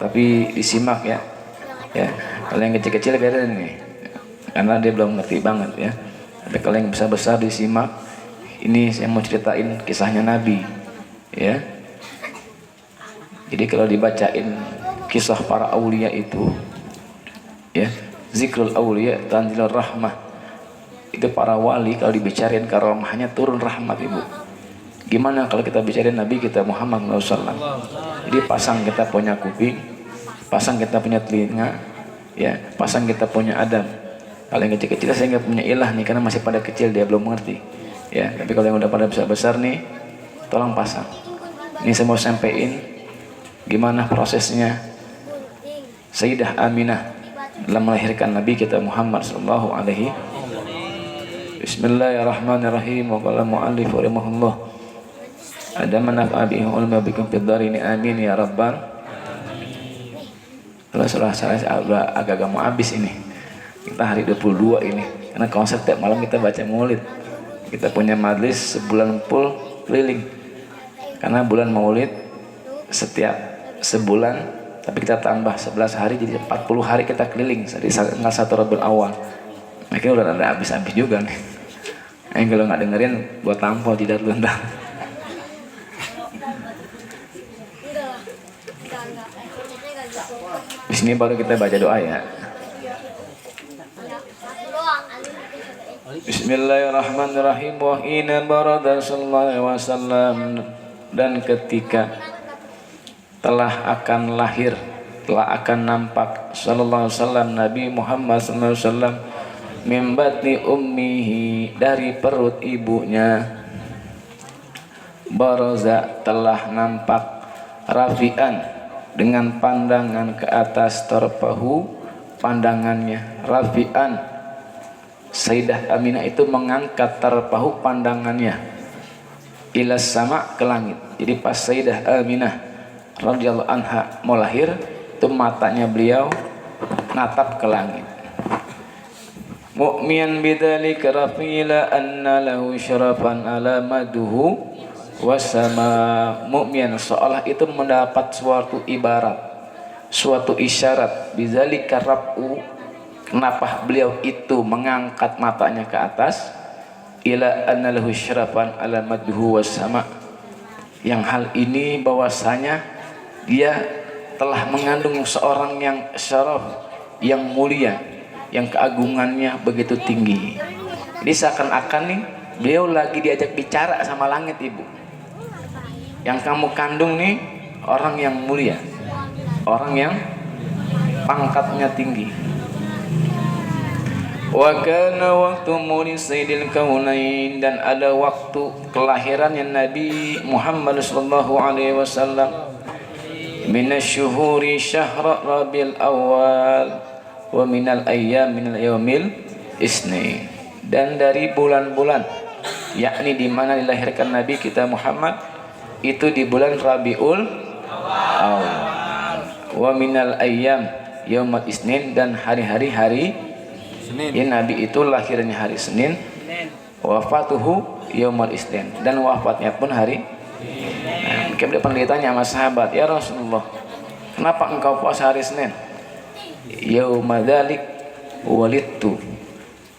tapi disimak ya. Ya, kalau yang kecil-kecil beda nih, karena dia belum ngerti banget ya. Tapi kalau yang besar-besar disimak. Ini saya mau ceritain kisahnya Nabi, ya. Jadi kalau dibacain kisah para aulia itu, ya, zikrul aulia tanzilur rahmah, itu para wali kalau dibicarain karomahnya turun rahmat ibu. Gimana kalau kita bicarain Nabi kita Muhammad SAW? Jadi pasang kita punya kuping, pasang kita punya telinga, ya, pasang kita punya Adam. Kalau yang kecil-kecil saya nggak punya ilah nih karena masih pada kecil dia belum mengerti, ya. Tapi kalau yang udah pada besar-besar nih, tolong pasang. Ini saya mau sampaikan gimana prosesnya Sayyidah Aminah dalam melahirkan Nabi kita Muhammad sallallahu alaihi. Bismillahirrahmanirrahim. Wa qala mu'allif rahimahullah. Ada manfa'a bihi ulama bikum fid dharini amin ya rabbal. Kalau saya agak mau habis ini. Kita hari 22 ini. Karena konsep tiap malam kita baca maulid. Kita punya majlis sebulan full keliling. Karena bulan maulid setiap sebulan, tapi kita tambah 11 hari jadi 40 hari kita keliling dari tanggal 1 Rabiul Awal. Makanya udah ada habis-habis juga nih. Kalau nggak dengerin buat tampol tidak rendah. Di sini baru kita baca doa ya. Bismillahirrahmanirrahim. Wa inna barada sallallahu alaihi wasallam, dan ketika telah akan lahir, telah akan nampak sallallahu alaihi wasallam Nabi Muhammad sallallahu alaihi wasallam min batni ummihi, dari perut ibunya, baraza telah nampak, rafi'an dengan pandangan ke atas, tarfahu pandangannya, rafi'an Sayyidah Aminah itu mengangkat tarfahu pandangannya ilas sama ke langit. Jadi pas Sayyidah Aminah radhiyallahu anha mau lahir itu matanya beliau natap ke langit. Mu'miyan bidzalika rafila anna lahu syarafan ala maduhu wasama. Mu'miyan seolah itu mendapat suatu ibarat, suatu isyarat, bidzalika rafu, kenapa beliau itu mengangkat matanya ke atas, ila anna lahu syarafan ala maduhu wasama, yang hal ini bahwasanya dia telah mengandung seorang yang syaraf, yang mulia, yang keagungannya begitu tinggi. Jadi seakan-akan nih beliau lagi diajak bicara sama langit, ibu. Yang kamu kandung nih orang yang mulia, orang yang pangkatnya tinggi. Wa kana waqtu mulid sayyidil kaunain, dan ada waktu kelahirannya Nabi Muhammad sallallahu alaihi wasallam, minasyuhuri syahra Rabiul Awal wa minal ayyam minal yaumil isnin, dan dari bulan-bulan, yakni di mana dilahirkan Nabi kita Muhammad itu di bulan Rabiul Awal, wa minal ayyam yaumil isnin, dan hari-hari Senin. Ya, Nabi itu lahirnya hari Senin, wafatuhu yaumul isnin, dan wafatnya pun hari. Nah, kemudian pernah ditanya sama sahabat, ya Rasulullah, kenapa engkau puasa hari Senin? Yaumadzalik walidtu,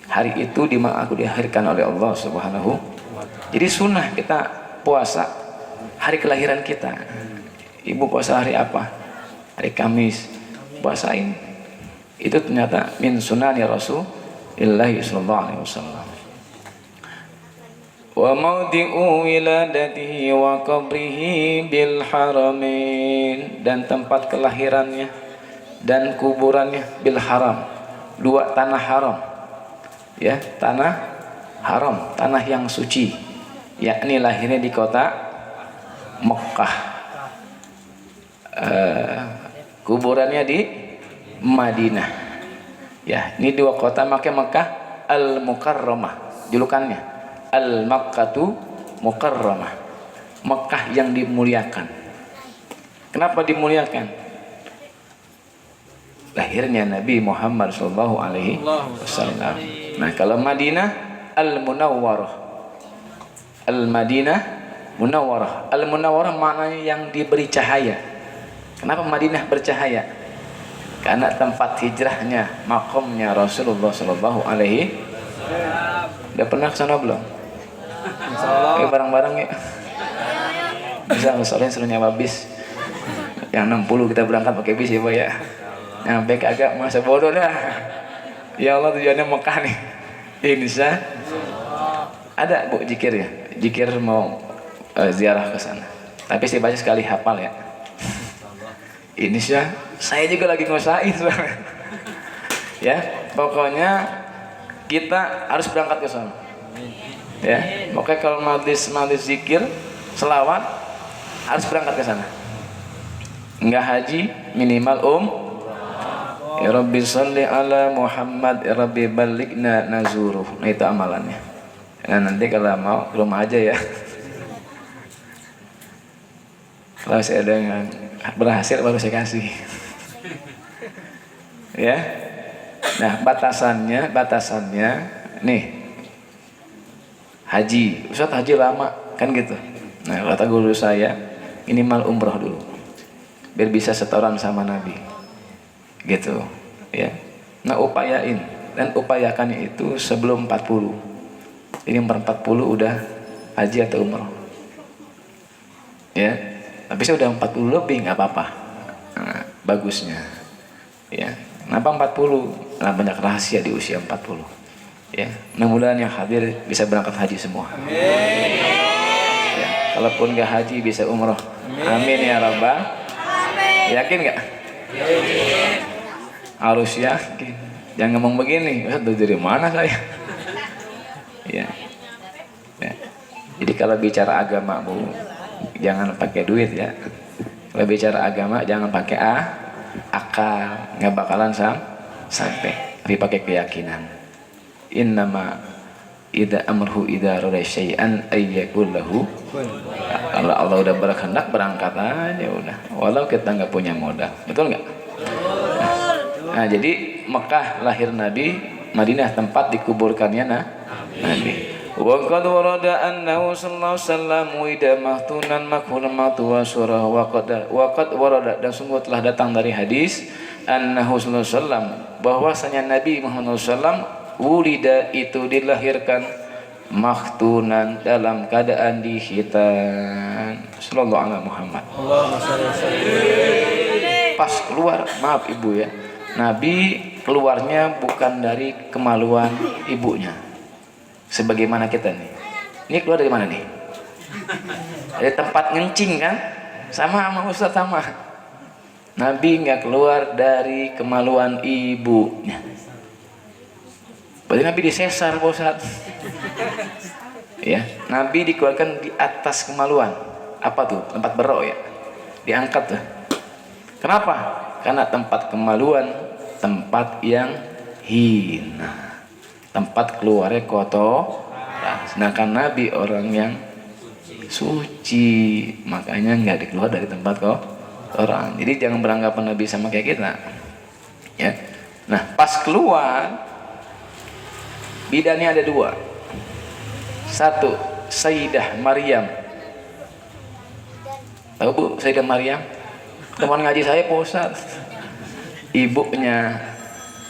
hari itu di mana aku dilahirkan oleh Allah Subhanahu. Jadi sunnah kita puasa hari kelahiran kita. Ibu puasa hari apa? Hari Kamis, puasain. Itu ternyata min sunani Rasulullah sallallahu alaihi wasallam. Wa maudi'u wiladatihi wa qabrihi bil haramain, dan tempat kelahirannya dan kuburannya bil haram, dua tanah haram, ya, tanah haram, tanah yang suci, yakni lahirnya di kota Mekah, kuburannya di Madinah. Ya, ini dua kota, maka Mekah Al-Mukarramah julukannya, Al-Makkatu Mukarramah, Mekah yang dimuliakan. Kenapa dimuliakan? Lahirnya Nabi Muhammad sallallahu alaihi wasallam. Nah, kalau Madinah Al-Munawwarah, Al-Madinah Munawwarah. Al-Munawwarah maknanya yang diberi cahaya. Kenapa Madinah bercahaya? Karena tempat hijrahnya, makomnya Rasulullah Shallallahu Alaihi. Udah pernah kesana belum? Insyaallah. Ayo bareng-bareng ya. Bisa, soalnya suruh nyawa bis. Yang 60 kita berangkat pakai bis ya Pak ya. Nyampe kagak masa bodoh dah. Ya Allah, tujuannya Mekah nih. Insya ada Bu jikir ya. Jikir mau ziarah ke sana. Tapi saya baca sekali hafal ya. Insya saya juga lagi ngusahain ya, pokoknya kita harus berangkat ke sana ya. Pokoknya kalau majlis zikir selawat harus berangkat ke sana. Enggak haji minimal ya Rabbi sholli ala Muhammad ya Rabbi balighna nazuruh. Nah itu amalannya. Nah nanti kalau mau ke rumah aja ya. Kalau saya ada yang berhasil baru saya kasih. Ya. Nah, batasannya nih. Haji. Ustaz haji lama kan gitu. Nah, kata guru saya, minimal umroh dulu. Biar bisa setoran sama Nabi. Gitu, ya. Nah, upayain dan upayakan itu sebelum 40. Ini 40 udah haji atau umroh. Ya. Tapi saya udah 40 lebih nggak apa-apa. Nah, bagusnya ya. Kenapa 40? Karena banyak rahasia di usia 40 ya. Mudah-mudahan yang hadir bisa berangkat haji semua. Amin. Ya, kalaupun nggak haji bisa umroh. Amin ya Rabbal. Yakin nggak? Harus yakin. Jangan ngomong begini, Ustaz dari mana saya? Ya. Ya. Jadi kalau bicara agama Bu, jangan pakai duit ya. Kalau bicara agama jangan pakai akal, nggak bakalan sampai. Tapi pakai keyakinan. Innama idza amruhu idza rada syai'an ayyakul lahu. Kalau Allah udah berkehendak berangkat aja udah. Walau kita nggak punya modal, betul nggak? Nah jadi Mekah lahir Nabi, Madinah tempat dikuburkannya Nabi. Wa qad warada annahu sallallahu alaihi wasallam wida mahtunan makhul matu wa surah wa qad warada, dan sungguh telah datang dari hadis annahu sallallahu alaihi wasallam bahwasanya Nabi Muhammad sallallahu wulida itu dilahirkan mahtunan dalam keadaan dihitan. Sallallahu alaihi Muhammad. Pas keluar, maaf Ibu ya. Nabi keluarnya bukan dari kemaluan ibunya. Sebagaimana kita nih. Ini keluar dari mana nih? Dari tempat ngencing kan? Sama Ustaz sama. Nabi nggak keluar dari kemaluan ibunya. Berarti Nabi disesar Pak Ustaz. Ya, Nabi dikeluarkan di atas kemaluan. Apa tuh? Tempat berok ya. Diangkat tuh. Kenapa? Karena tempat kemaluan, tempat yang hina. Tempat keluarnya kotor. Nah, sedangkan Nabi orang yang suci, makanya nggak dikeluar dari tempat orang. Jadi jangan beranggapan Nabi sama kayak kita. Ya. Nah, pas keluar bidannya ada dua. Satu, Sayyidah Maryam. Tahu Bu, Sayyidah Maryam? Teman ngaji saya Pak Ustaz. Ibunya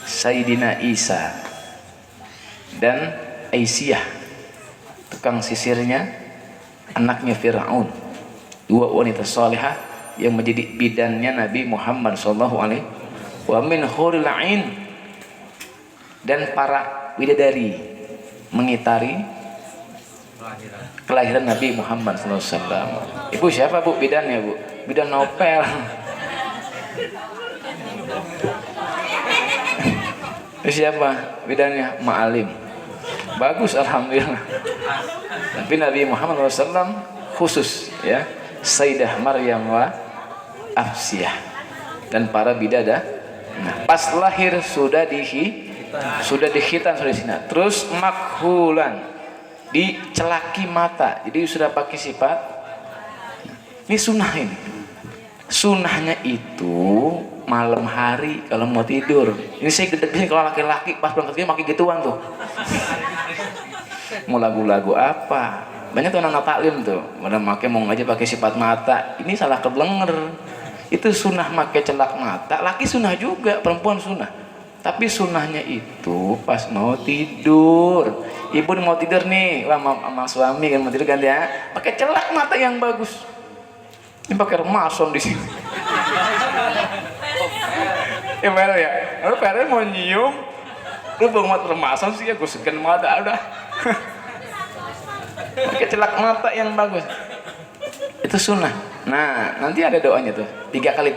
Sayyidina Isa dan Aisyah, tukang sisirnya, anaknya Fir'aun. Dua wanita salihah yang menjadi bidannya Nabi Muhammad sallallahu alaihi wa min huril ain, dan para bidadari mengitari kelahiran Nabi Muhammad sallallahu alaihi wasallam. Ibu siapa Bu bidannya Bu? Bidan Nopel. Siapa bidannya? Ma'alim. Bagus alhamdulillah. Tapi Nabi Muhammad SAW khusus ya, Sayyidah Maryam wa Afsiyah dan para bidadah. Nah, pas lahir sudah dihitan sudah disini. Terus makhulan, dicelaki mata. Jadi sudah pakai sifat. Ini sunnah ini. Sunnahnya itu malam hari kalau mau tidur. Ini saya gede sini kalau laki-laki pas berangkat kerja pakai gituan tuh. Mau lagu-lagu apa? Banyak tuh anak taklim tuh, pada mau ngaji pakai sifat mata. Ini salah keblenger. Itu sunnah pakai celak mata, laki sunnah juga, perempuan sunnah. Tapi sunnahnya itu pas mau tidur. Ibu mau tidur nih, sama suami kan mau tidur kan ya, pakai celak mata yang bagus. Ini pakai remason di sini. Ya bener ya. Lalu Pere mau nyium, lu bawa remason sih ya, gue segan mata udah. Pakai celak mata yang bagus. Itu sunnah. Nah, nanti ada doanya tuh. 3 kali.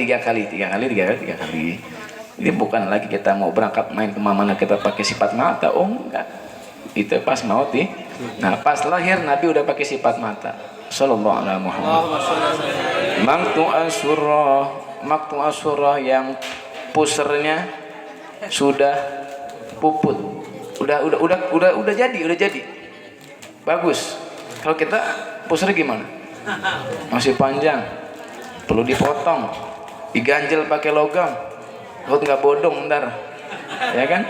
Ini bukan lagi kita mau berangkat main kemana-mana kita pakai sifat mata. Oh enggak. Itu pas mau nih. Nah, pas lahir Nabi udah pakai sifat mata. Sallallahu alaihi Muhammad. Maktu asyurah yang pusernya sudah puput. Udah jadi. Bagus. Kalau kita pusernya gimana? Masih panjang. Perlu dipotong. Diganjel pakai logam. Takut nggak bodong ntar, ya kan?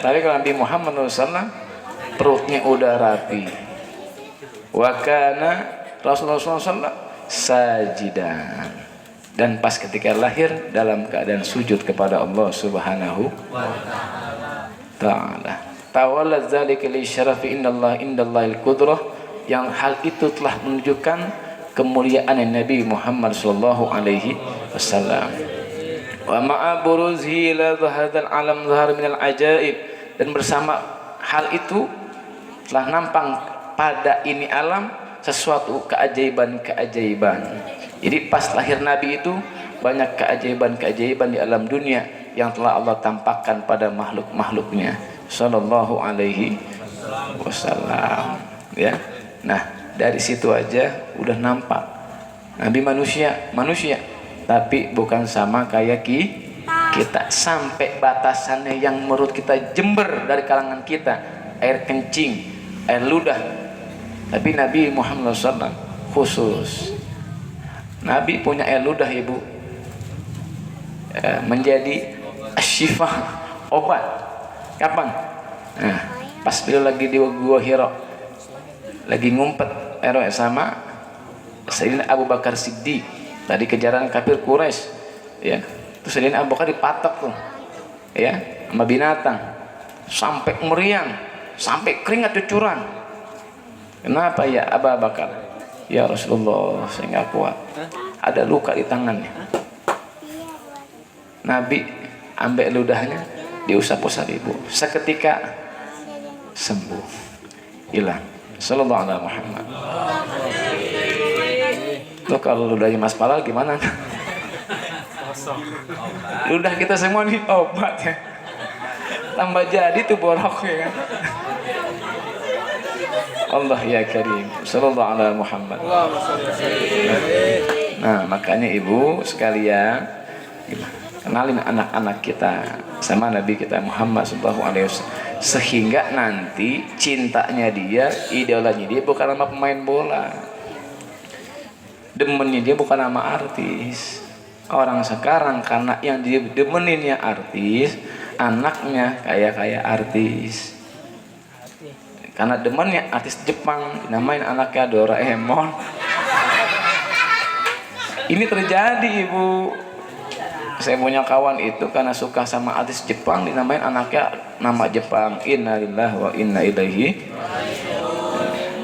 Tapi kalau Nabi Muhammad SAW perutnya udah rapi. Wakana Rasulullah SAW sajidan, dan pas ketika lahir dalam keadaan sujud kepada Allah Subhanahu Ta'ala. Tawalla dzalika li syarafi indallahil qudrah, yang hal itu telah menunjukkan kemuliaan Nabi Muhammad sallallahu alaihi wasallam. Wa ma'a buruzi ila hadzal alam zahar minal ajaib, dan bersama hal itu telah nampak pada ini alam sesuatu keajaiban. Jadi pas lahir Nabi itu banyak keajaiban di alam dunia yang telah Allah tampakkan pada makhluk-makhluknya sallallahu alaihi wasallam, ya. Nah, dari situ aja udah nampak Nabi manusia, tapi bukan sama kayak kita, sampai batasannya yang menurut kita jember dari kalangan kita, air kencing, air ludah. Tapi Nabi Muhammad SAW khusus. Nabi punya air ludah, ibu, menjadi syifa, obat. Kapan? Nah, pas beliau lagi di Gua Hira, lagi ngumpet sama Sayyidina Abu Bakar Siddiq, tadi kejaran kafir Quraisy, ya. Terus Sayyidina Abu Bakar dipatok tuh, ya, sama binatang sampai meriang, sampai keringat cucuran. Kenapa ya Abu Bakar? Ya Rasulullah, saya nggak kuat, ada luka di tangannya. Nabi ambil ludahnya, diusap-usap ibu, seketika sembuh, hilang. Sallallahu alaihi Muhammad. Tuh kalau ludahnya Mas Palal gimana? Ludah kita semua nih obat ya. Tambah jadi tuh borok ya kan. Allah ya Karim. Sallallahu alaihi Muhammad. Nah, makanya ibu sekalian, kenalin anak-anak kita sama Nabi kita Muhammad sallallahu alaihi wasallam, sehingga nanti cintanya dia, idolanya dia bukan sama pemain bola, demennya dia bukan sama artis. Orang sekarang karena yang dia demeninnya artis, anaknya kayak artis. Karena demennya artis Jepang, namain anaknya Doraemon. Ini terjadi, ibu. Saya punya kawan itu karena suka sama artis Jepang, dinamain anaknya nama Jepang. Innalillahi wa inna ilaihi.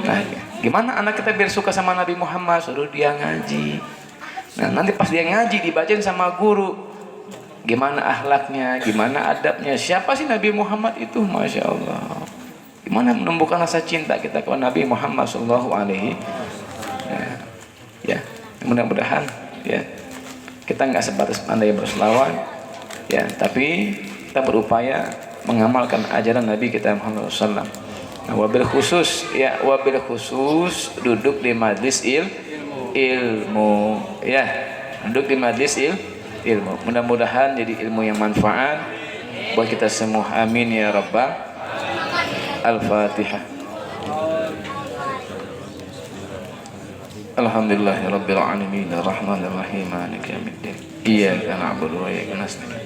Nah, gimana anak kita biar suka sama Nabi Muhammad? Suruh dia ngaji. Nah, nanti pas dia ngaji dibacain sama guru, gimana akhlaknya, gimana adabnya, siapa sih Nabi Muhammad itu, masya Allah. Gimana menumbuhkan rasa cinta kita kepada Nabi Muhammad Sallallahu Alaihi. Ya, mudah-mudahan ya kita nggak sebatas pandai berselawat, ya, tapi kita berupaya mengamalkan ajaran Nabi kita Muhammad SAW. Nah, wabil khusus duduk di majlis ilmu, ya, duduk di majlis ilmu. Mudah-mudahan jadi ilmu yang manfaat buat kita semua. Amin ya Rabbal. Al-Fatihah. Alhamdulillahirabbil alamin arrahmanir rahim maliki yaumiddin iyyaka na'budu wa iyyaka nasta'in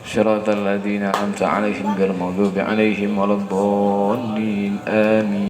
shiratal ladzina an'amta 'alaihim ghairil maghdubi 'alaihim waladdallin amin.